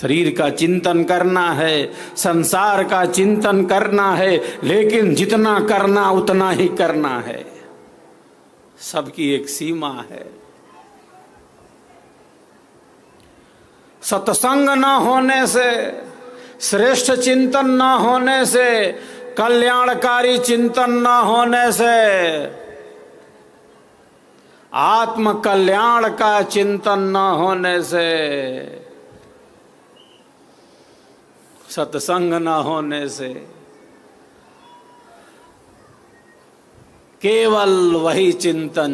शरीर का चिंतन करना है, संसार का चिंतन करना है, लेकिन जितना करना उतना ही करना है। सबकी एक सीमा है। सत्संग न होने से, श्रेष्ठ चिंतन न होने से, कल्याणकारी चिंतन न होने से, आत्म कल्याण का चिंतन न होने से, सत्संग न होने से, केवल वही चिंतन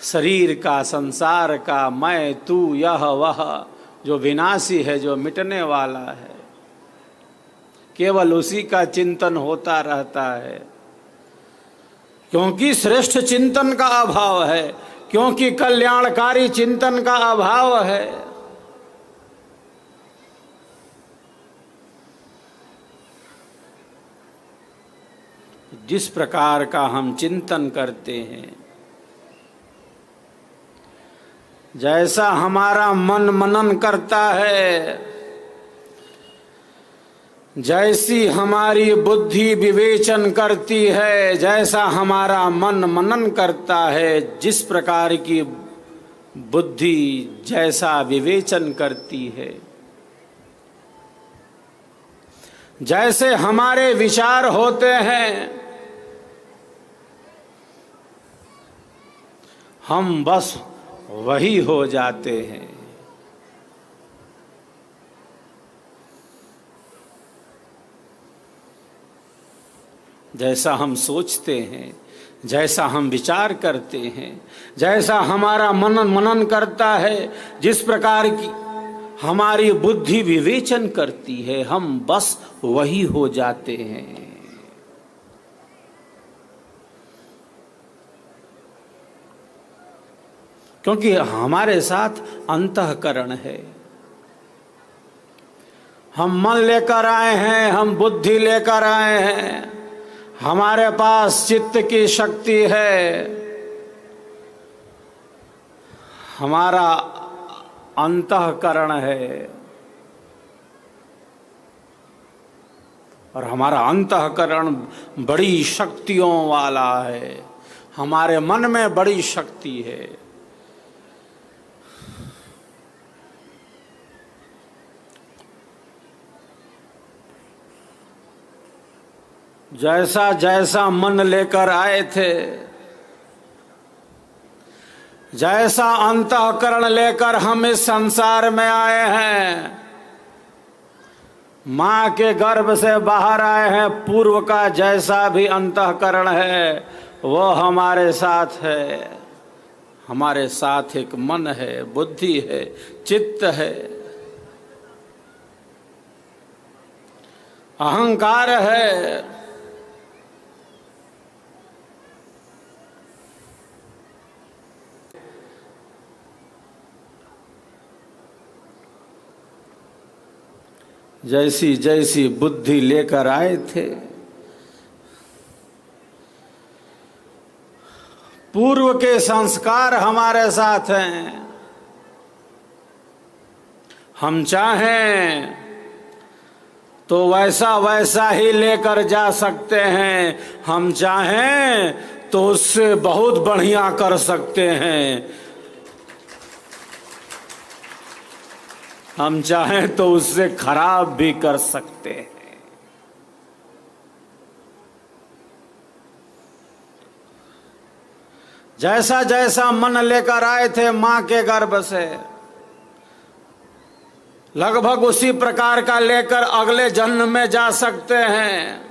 शरीर का, संसार का, मैं तू यह वह, जो विनाशी है, जो मिटने वाला है, केवल उसी का चिंतन होता रहता है। क्योंकि श्रेष्ठ चिंतन का अभाव है, क्योंकि कल्याणकारी चिंतन का अभाव है। जिस प्रकार का हम चिंतन करते हैं, जैसा हमारा मन मनन करता है, जैसी हमारी बुद्धि विवेचन करती है, जैसा हमारा मन मनन करता है, जिस प्रकार की बुद्धि जैसा विवेचन करती है, जैसे हमारे विचार होते हैं, हम बस वही हो जाते हैं। जैसा हम सोचते हैं, जैसा हम विचार करते हैं, जैसा हमारा मनन करता है, जिस प्रकार की हमारी बुद्धि विवेचन करती है, हम बस वही हो जाते हैं। क्योंकि हमारे साथ अंतःकरण है। हम मन लेकर आए हैं, हम बुद्धि लेकर आए हैं, हमारे पास चित्त की शक्ति है, हमारा अंतःकरण है, और हमारा अंतःकरण बड़ी शक्तियों वाला है। हमारे मन में बड़ी शक्ति है। जैसा जैसा मन लेकर आए थे, जैसा अंतःकरण लेकर हम इस संसार में आए हैं, माँ के गर्भ से बाहर आए हैं, पूर्व का जैसा भी अंतःकरण है वो हमारे साथ है। हमारे साथ एक मन है, बुद्धि है, चित्त है, अहंकार है। जैसी जैसी बुद्धि लेकर आए थे, पूर्व के संस्कार हमारे साथ हैं। हम चाहें तो वैसा वैसा ही लेकर जा सकते हैं, हम चाहें तो उससे बहुत बढ़िया कर सकते हैं, हम चाहें तो उससे खराब भी कर सकते हैं। जैसा जैसा मन लेकर आए थे मां के गर्भ से, लगभग उसी प्रकार का लेकर अगले जन्म में जा सकते हैं,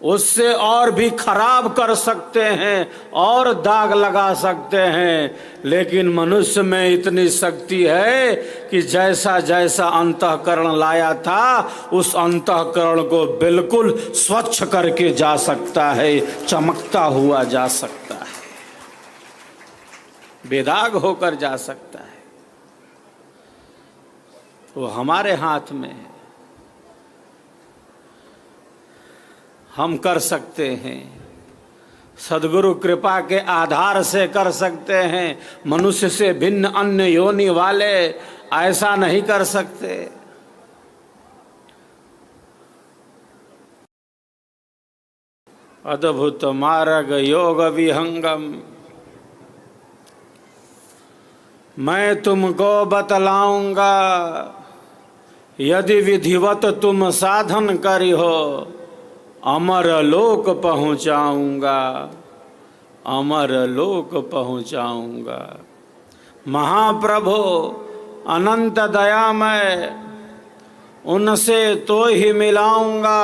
उससे और भी खराब कर सकते हैं और दाग लगा सकते हैं। लेकिन मनुष्य में इतनी शक्ति है कि जैसा जैसा अंतःकरण लाया था, उस अंतःकरण को बिल्कुल स्वच्छ करके जा सकता है, चमकता हुआ जा सकता है, बेदाग होकर जा सकता है। वो हमारे हाथ में है, हम कर सकते हैं। सद्गुरु कृपा के आधार से कर सकते हैं। मनुष्य से भिन्न अन्य योनि वाले ऐसा नहीं कर सकते। अद्भुत मार्ग योग विहंगम मैं तुमको बतलाऊंगा, यदि विधिवत तुम साधन करी हो, अमर लोक पहुँचाऊंगा, अमर लोक पहुँचाऊंगा। महाप्रभु अनंत दयामय, उनसे तो ही मिलाऊंगा,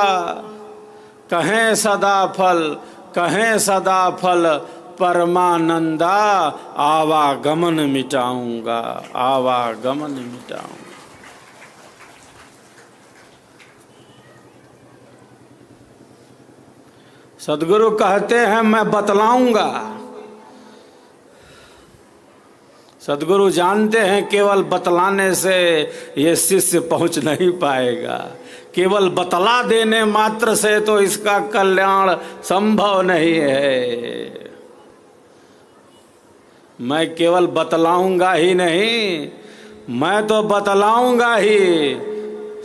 कहें सदा फल, कहें सदा फल, परमानंदा आवागमन मिटाऊंगा, आवागमन मिटाऊंगा। सद्गुरु कहते हैं मैं बतलाऊंगा। सद्गुरु जानते हैं केवल बतलाने से ये शिष्य पहुंच नहीं पाएगा। केवल बतला देने मात्र से तो इसका कल्याण संभव नहीं है। मैं केवल बतलाऊंगा ही नहीं, मैं तो बतलाऊंगा ही।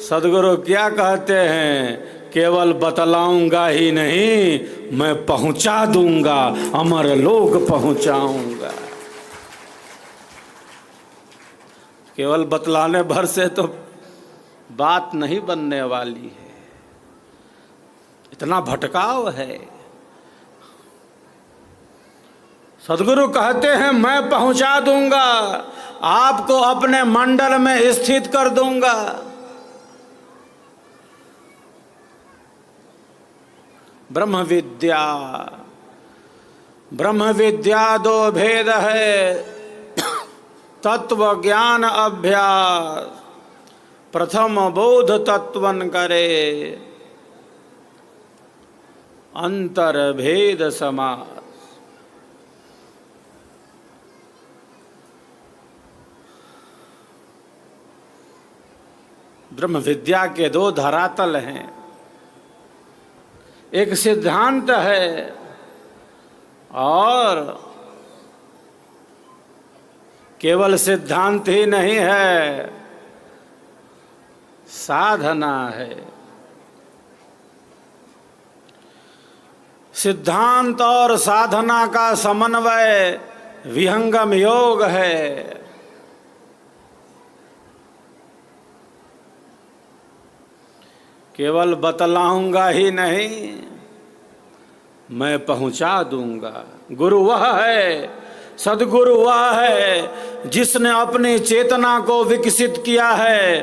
सद्गुरु क्या कहते हैं? केवल बतलाऊंगा ही नहीं, मैं पहुंचा दूंगा, अमर लोक पहुंचाऊंगा। केवल बतलाने भर से तो बात नहीं बनने वाली है, इतना भटकाव है। सद्गुरु कहते हैं मैं पहुंचा दूंगा, आपको अपने मंडल में स्थित कर दूंगा। ब्रह्म विद्या, ब्रह्म विद्या दो भेद है, तत्व ज्ञान अभ्यास, प्रथम बोध तत्वन करे, अंतर भेद समास। ब्रह्म विद्या के दो धरातल हैं, एक सिद्धांत है और केवल सिद्धांत ही नहीं है, साधना है। सिद्धांत और साधना का समन्वय विहंगम योग है। केवल बतलाऊंगा ही नहीं, मैं पहुंचा दूंगा। गुरु वह है, सद्गुरु वह है जिसने अपनी चेतना को विकसित किया है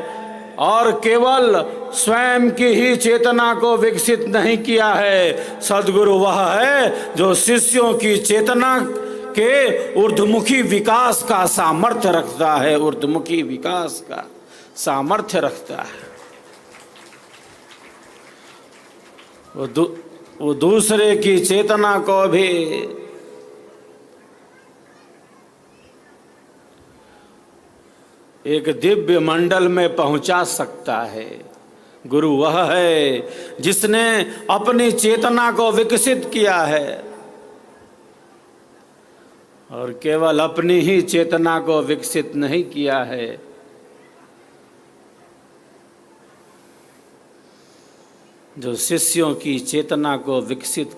और केवल स्वयं की ही चेतना को विकसित नहीं किया है। सद्गुरु वह है जो शिष्यों की चेतना के ऊर्ध्वमुखी विकास का सामर्थ्य रखता है, ऊर्ध्वमुखी विकास का सामर्थ्य रखता है। वो दूसरे की चेतना को भी एक दिव्य मंडल में पहुंचा सकता है। गुरु वह है जिसने अपनी चेतना को विकसित किया है और केवल अपनी ही चेतना को विकसित नहीं किया है, जो शिष्यों की चेतना को विकसित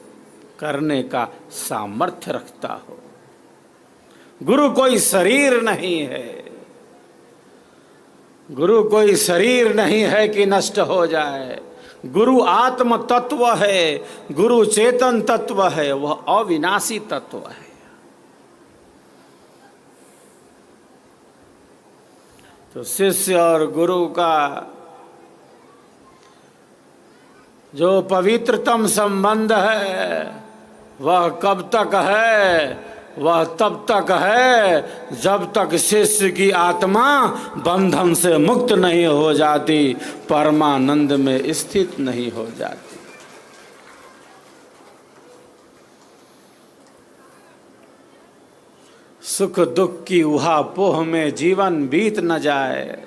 करने का सामर्थ्य रखता हो। गुरु कोई शरीर नहीं है, गुरु कोई शरीर नहीं है कि नष्ट हो जाए। गुरु आत्म तत्व है, गुरु चेतन तत्व है, वह अविनाशी तत्व है। तो शिष्य और गुरु का जो पवित्रतम संबंध है वह कब तक है? वह तब तक है जब तक शिष्य की आत्मा बंधन से मुक्त नहीं हो जाती, परमानंद में स्थित नहीं हो जाती। सुख दुख की उहापोह में जीवन बीत न जाए।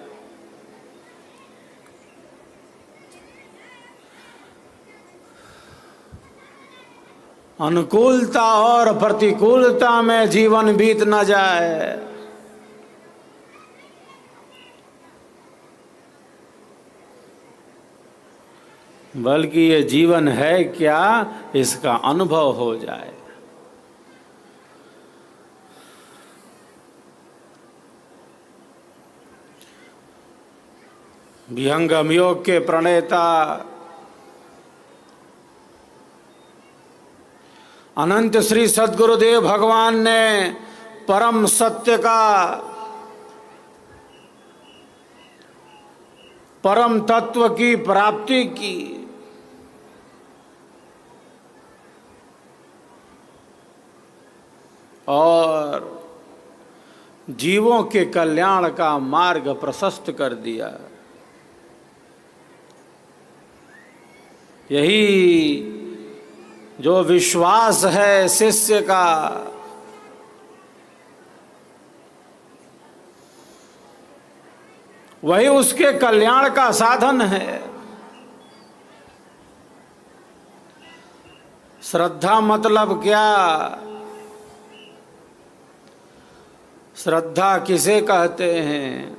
अनुकूलता और प्रतिकूलता में जीवन बीत न जाए। बल्कि ये जीवन है क्या, इसका अनुभव हो जाए। विहंगम योग के प्रणेता अनंत श्री सद्गुरुदेव भगवान ने परम सत्य का, परम तत्व की प्राप्ति की। और जीवों के कल्याण का मार्ग प्रशस्त कर दिया। यही जो विश्वास है शिष्य का, वही उसके कल्याण का साधन है। श्रद्धा मतलब क्या? श्रद्धा किसे कहते हैं?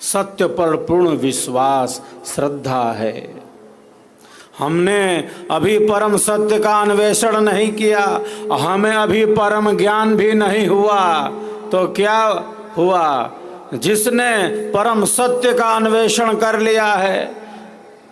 सत्य पर पूर्ण विश्वास श्रद्धा है। हमने अभी परम सत्य का अन्वेषण नहीं किया, हमें अभी परम ज्ञान भी नहीं हुआ, तो क्या हुआ? जिसने परम सत्य का अन्वेषण कर लिया है,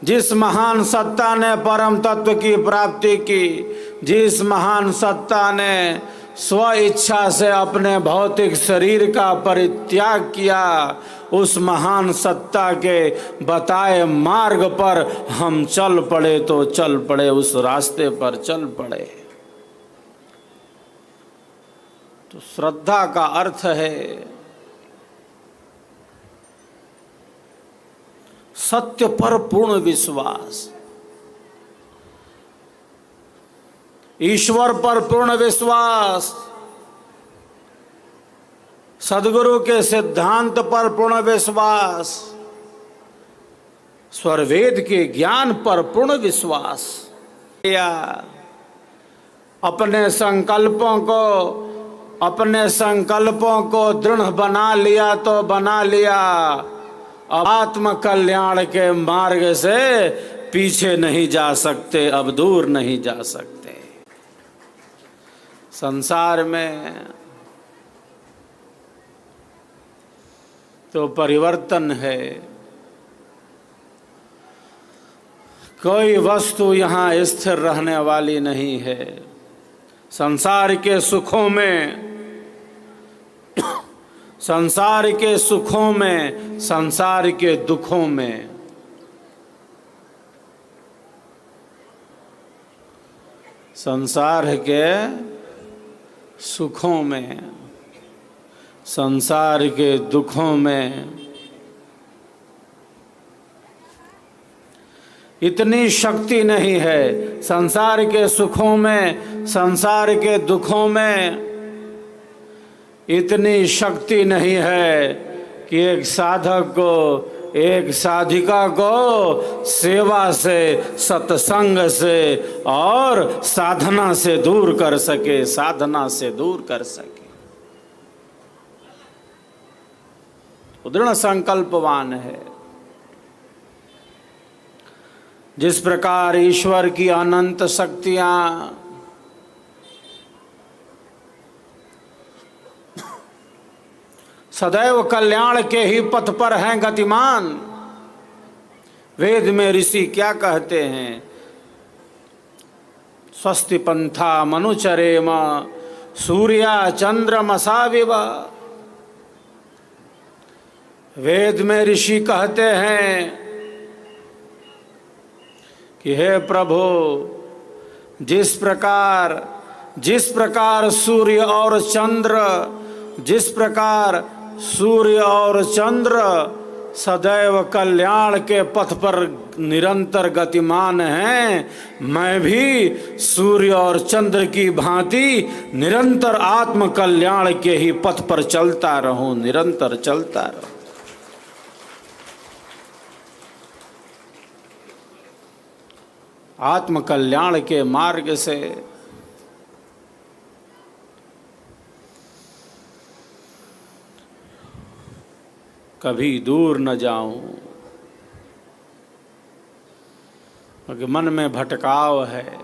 जिस महान सत्ता ने परम तत्व की प्राप्ति की, जिस महान सत्ता ने स्व इच्छा से अपने भौतिक शरीर का परित्याग किया, उस महान सत्ता के बताए मार्ग पर हम चल पड़े तो चल पड़े, उस रास्ते पर चल पड़े। तो श्रद्धा का अर्थ है सत्य पर पूर्ण विश्वास, ईश्वर पर पूर्ण विश्वास, सद्गुरु के सिद्धांत पर पूर्ण विश्वास, स्वरवेद के ज्ञान पर पूर्ण विश्वास। या अपने संकल्पों को दृढ़ बना लिया तो बना लिया, अब आत्म कल्याण के मार्ग से पीछे नहीं जा सकते, अब दूर नहीं जा सकते। संसार में तो परिवर्तन है, कोई वस्तु यहाँ स्थिर रहने वाली नहीं है। संसार के सुखों में, संसार के सुखों में, संसार के दुखों में, संसार के सुखों में, संसार के दुखों में इतनी शक्ति नहीं है। संसार के सुखों में, संसार के दुखों में इतनी शक्ति नहीं है कि एक साधक को, एक साधिका को सेवा से, सत्संग से और साधना से दूर कर सके, साधना से दूर कर सके। दृढ़ संकल्पवान है। जिस प्रकार ईश्वर की अनंत शक्तियां सदैव कल्याण के ही पथ पर हैं गतिमान। वेद में ऋषि क्या कहते हैं? स्वस्ति पंथा मनुचरेम सूर्या चंद्रमसाविव। वेद में ऋषि कहते हैं कि हे प्रभु, जिस प्रकार सूर्य और चंद्र सदैव कल्याण के पथ पर निरंतर गतिमान हैं, मैं भी सूर्य और चंद्र की भांति निरंतर आत्म कल्याण के ही पथ पर चलता रहूं, निरंतर चलता रहूं। आत्म कल्याण के मार्ग से कभी दूर न जाऊं, क्योंकि मन में भटकाव है,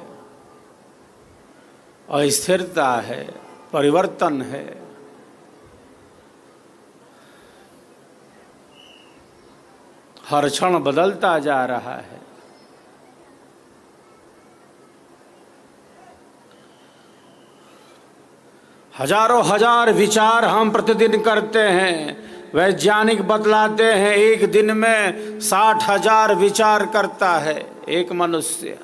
अस्थिरता है, परिवर्तन है। हर क्षण बदलता जा रहा है। हजारों हजार विचार हम प्रतिदिन करते हैं। वैज्ञानिक बतलाते हैं एक दिन में 60,000 विचार करता है एक मनुष्य।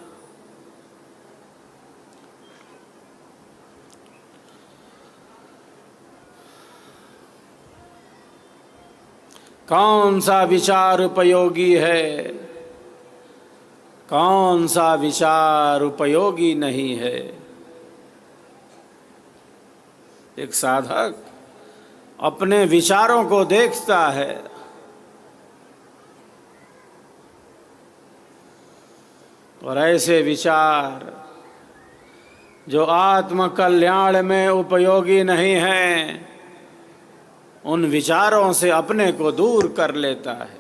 कौन सा विचार उपयोगी है, कौन सा विचार उपयोगी नहीं है। एक साधक अपने विचारों को देखता है, और ऐसे विचार जो आत्म कल्याण में उपयोगी नहीं हैं, उन विचारों से अपने को दूर कर लेता है।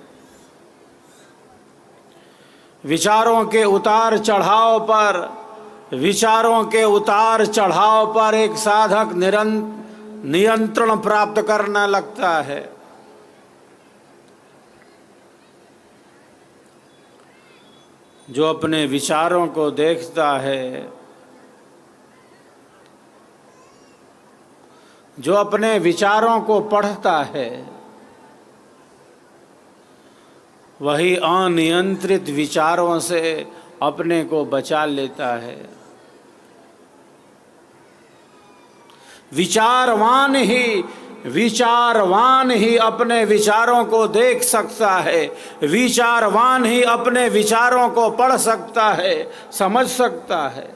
विचारों के उतार चढ़ाव पर, विचारों के उतार चढ़ाव पर एक साधक नियंत्रण प्राप्त करने लगता है। जो अपने विचारों को देखता है, जो अपने विचारों को पढ़ता है, वही अनियंत्रित विचारों से अपने को बचा लेता है। विचारवान ही अपने विचारों को देख सकता है। विचारवान ही अपने विचारों को पढ़ सकता है, समझ सकता है।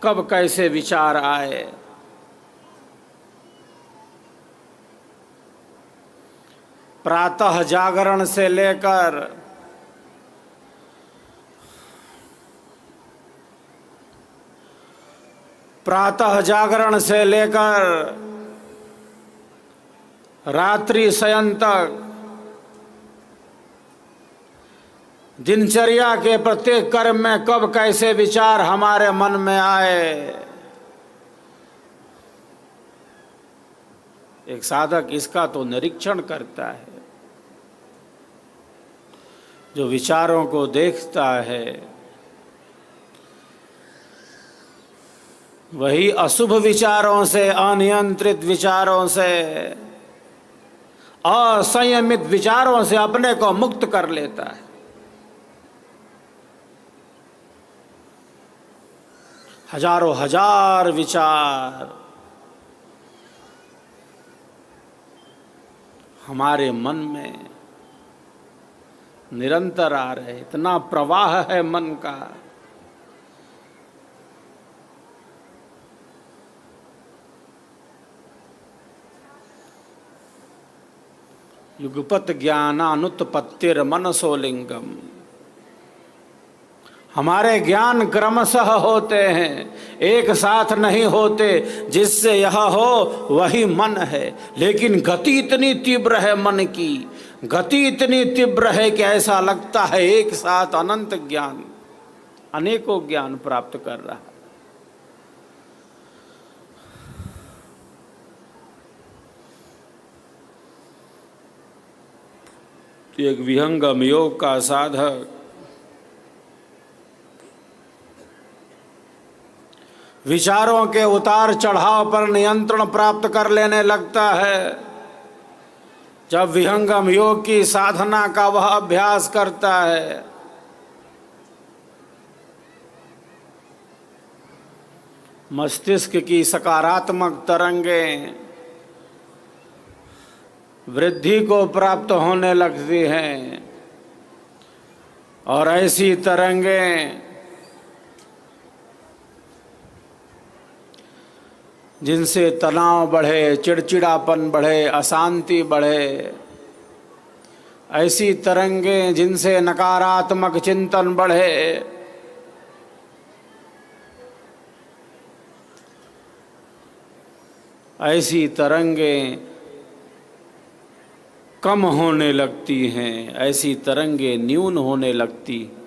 कब कैसे विचार आए, प्रातः जागरण से लेकर रात्रि शयन तक दिनचर्या के प्रत्येक कर्म में कब कैसे विचार हमारे मन में आए। एक साधक इसका तो निरीक्षण करता है। जो विचारों को देखता है, वही अशुभ विचारों से, अनियंत्रित विचारों से, असंयमित विचारों से अपने को मुक्त कर लेता है। हजारों हजार विचार हमारे मन में निरंतर आ रहे, इतना प्रवाह है मन का। युगपत ज्ञानानुत्पत्तिर मनसो लिंगम। हमारे ज्ञान क्रमशः होते हैं, एक साथ नहीं होते। जिससे यह हो वही मन है, लेकिन गति इतनी तीव्र है मन की, गति इतनी तीव्र है कि ऐसा लगता है एक साथ अनंत ज्ञान, अनेकों ज्ञान प्राप्त कर रहा है। एक विहंगम योग का साधक विचारों के उतार चढ़ाव पर नियंत्रण प्राप्त कर लेने लगता है। जब विहंगम योग की साधना का वह अभ्यास करता है, मस्तिष्क की सकारात्मक तरंगें वृद्धि को प्राप्त होने लगती हैं, और ऐसी तरंगें जिनसे तनाव बढ़े, चिड़चिड़ापन बढ़े, अशांति बढ़े, ऐसी तरंगें जिनसे नकारात्मक चिंतन बढ़े, ऐसी तरंगें कम होने लगती हैं, ऐसी तरंगें न्यून होने लगती।